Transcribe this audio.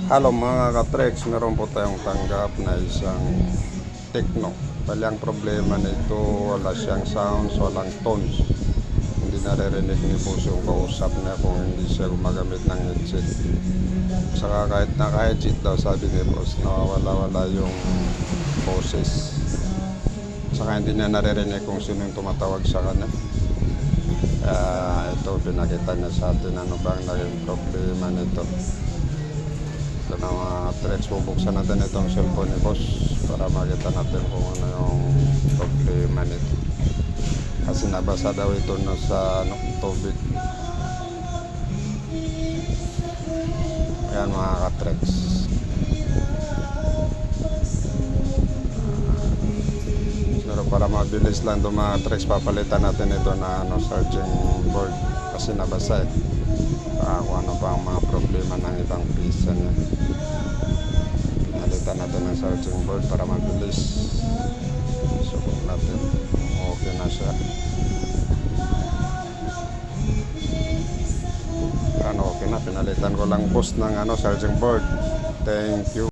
Hello mga ka-Trex, meron po tayong tanggap na isang Tecno. Bali ang problema nito, wala siyang sounds, walang tones. Hindi naririnig ni boss yung kausap niya kung hindi siya gumagamit ng headset. Saka kahit naka-headset daw, sabi ni boss, nawawala-wala yung boses. Saka hindi niya naririnig kung sino yung tumatawag sa kanya. Ito, pinakita niya sa atin ano bang naging problema nito. Ito na mga Trex, bubuksan natin itong cellphone ni boss para makita natin kung ano yung problema nito. Kasi nabasa daw ito no, sa tubig. Ayan mga ka-Trex. Pero para mabilis lang ito mga Trex, papalitan natin ito na charging board kasi nabasa kung ano pa ang mga problema ng ibang pisa niya. Pinalitan natin ng charging board para mabilis. Subok natin okay na siya. Okay na, pinalitan ko lang boss ng charging board. Thank you.